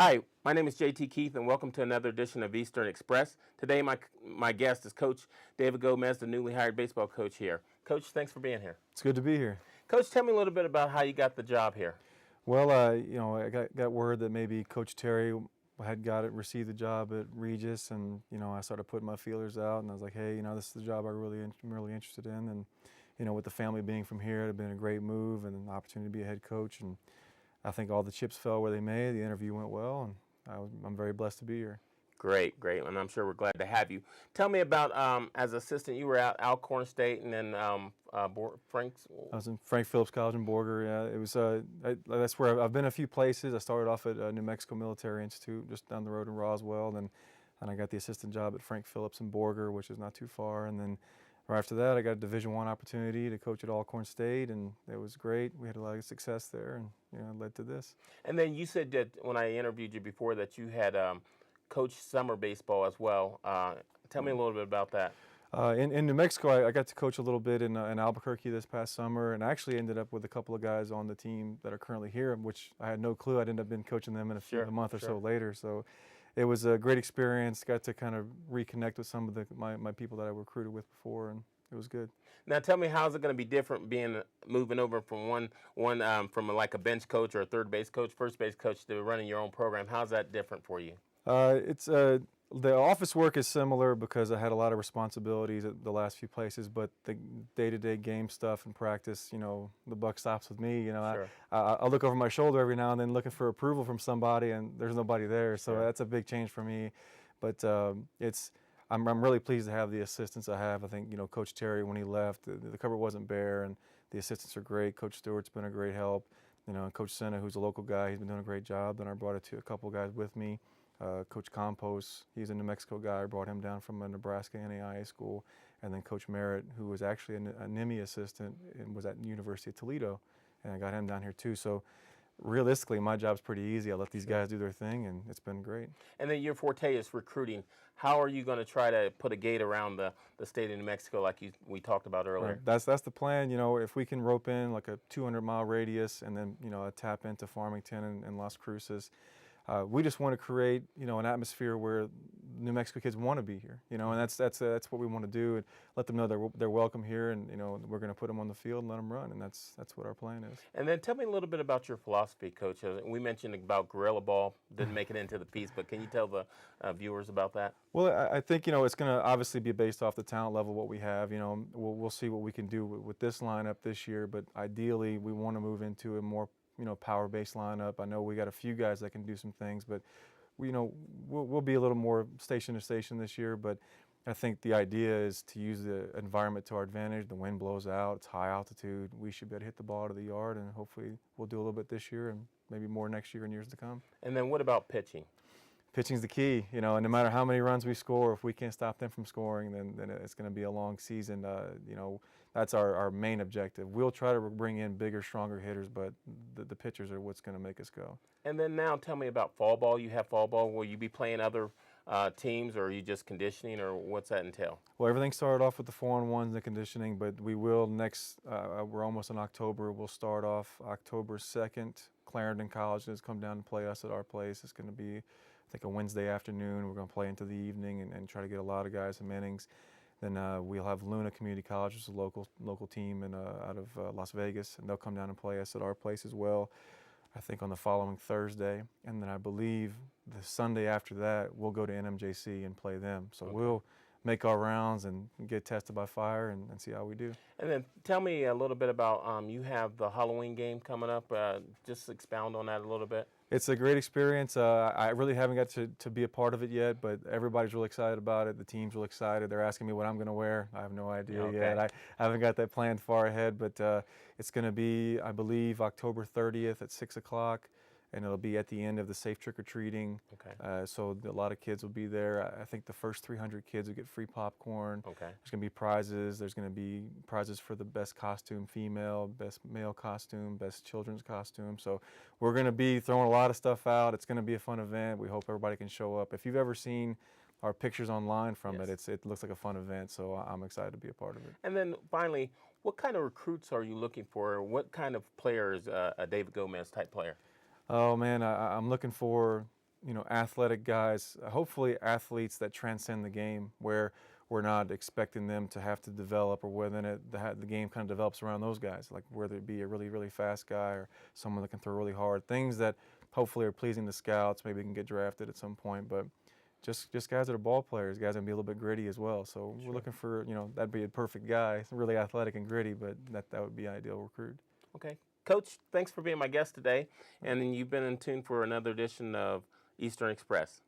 Hi, my name is JT Keith, and welcome to another edition of Eastern Express. Today, my guest is Coach David Gomez, the newly hired baseball coach here. Coach, thanks for being here. It's good to be here. Coach, tell me a little bit about how you got the job here. Well, I got word that maybe Coach Terry had received the job at Regis, and I started putting my feelers out, and I was like, hey, this is the job I'm really interested in, and with the family being from here, it had been a great move and an opportunity to be a head coach, and I think all the chips fell where they may. The interview went well, and I'm very blessed to be here. Great, great, and I'm sure we're glad to have you. Tell me about, as assistant, you were at Alcorn State, and then Frank's. I was in Frank Phillips College in Borger. Yeah, it was. That's where I've been a few places. I started off at New Mexico Military Institute, just down the road in Roswell, and I got the assistant job at Frank Phillips in Borger, which is not too far. And then right after that, I got a Division I opportunity to coach at Alcorn State, and it was great. We had a lot of success there, and it led to this. And then you said that when I interviewed you before that you had coached summer baseball as well. Tell me a little bit about that. In New Mexico, I got to coach a little bit in Albuquerque this past summer, and I actually ended up with a couple of guys on the team that are currently here, which I had no clue. I'd end up being coaching them in a month or so later. So it was a great experience. Got to kind of reconnect with some of my people that I recruited with before, and it was good. Now tell me, how's it going to be different moving over from from like a bench coach or a third base coach, first base coach to running your own program? How's that different for you? It's the office work is similar because I had a lot of responsibilities at the last few places, but the day-to-day game stuff and practice, the buck stops with me. Sure. I look over my shoulder every now and then looking for approval from somebody, and there's nobody there. So that's a big change for me. But I'm really pleased to have the assistants I have. I think Coach Terry, when he left, the cupboard wasn't bare, and the assistants are great. Coach Stewart's been a great help. And Coach Senna, who's a local guy, he's been doing a great job. Then I brought a couple guys with me. Coach Campos, he's a New Mexico guy. I brought him down from a Nebraska NAIA school. And then Coach Merritt, who was actually a NIMI assistant and was at the University of Toledo. And I got him down here too. So realistically, my job's pretty easy. I let these guys do their thing, and it's been great. And then your forte is recruiting. How are you going to try to put a gate around the state of New Mexico like we talked about earlier? Right. That's the plan. If we can rope in like a 200-mile radius and then, a tap into Farmington and Las Cruces, we just want to create, an atmosphere where New Mexico kids want to be here, and that's what we want to do, and let them know they're welcome here, and we're going to put them on the field and let them run, and that's what our plan is. And then tell me a little bit about your philosophy, Coach. We mentioned about Gorilla Ball, didn't make it into the piece, but can you tell the viewers about that? Well, I think it's going to obviously be based off the talent level what we have. We'll see what we can do with this lineup this year, but ideally we want to move into a more power-based lineup. I know we got a few guys that can do some things, but we'll be a little more station to station this year. But I think the idea is to use the environment to our advantage. The wind blows out, it's high altitude. We should be able to hit the ball to the yard, and hopefully we'll do a little bit this year and maybe more next year and years to come. And then what about pitching? Pitching's the key, and no matter how many runs we score, if we can't stop them from scoring, then it's going to be a long season. That's our main objective. We'll try to bring in bigger, stronger hitters, but the pitchers are what's going to make us go. And then now tell me about fall ball. You have fall ball. Will you be playing other teams, or are you just conditioning, or what's that entail? Well, everything started off with the 4-on-1s and conditioning, but we will we're almost in October. We'll start off October 2nd. Clarendon College has come down to play us at our place. It's going to be, I think, a Wednesday afternoon. We're going to play into the evening and try to get a lot of guys some innings. Then we'll have Luna Community College, which is a local team out of Las Vegas, and they'll come down and play us at our place as well, I think on the following Thursday. And then I believe the Sunday after that, we'll go to NMJC and play them. So we'll make our rounds and get tested by fire and see how we do. And then tell me a little bit about, you have the Halloween game coming up. Just expound on that a little bit. It's a great experience. I really haven't got to be a part of it yet, but everybody's really excited about it. The team's really excited. They're asking me what I'm going to wear. I have no idea yet. I haven't got that planned far ahead, but it's going to be, I believe, October 30th at 6 o'clock. And it'll be at the end of the safe trick-or-treating. Okay. So a lot of kids will be there. I think the first 300 kids will get free popcorn. Okay. There's going to be prizes. There's going to be prizes for the best costume female, best male costume, best children's costume. So we're going to be throwing a lot of stuff out. It's going to be a fun event. We hope everybody can show up. If you've ever seen our pictures online from it looks like a fun event. So I'm excited to be a part of it. And then finally, what kind of recruits are you looking for? What kind of player is a David Gomez type player? Oh man, I'm looking for athletic guys, hopefully athletes that transcend the game, where we're not expecting them to have to develop, or whether the game kind of develops around those guys, like whether it be a really, really fast guy or someone that can throw really hard, things that hopefully are pleasing to scouts, maybe can get drafted at some point, but just guys that are ball players, guys that can be a little bit gritty as well. So we're looking for, that'd be a perfect guy, really athletic and gritty, but that would be an ideal recruit. Okay. Coach, thanks for being my guest today. And you've been in tune for another edition of Eastern Express.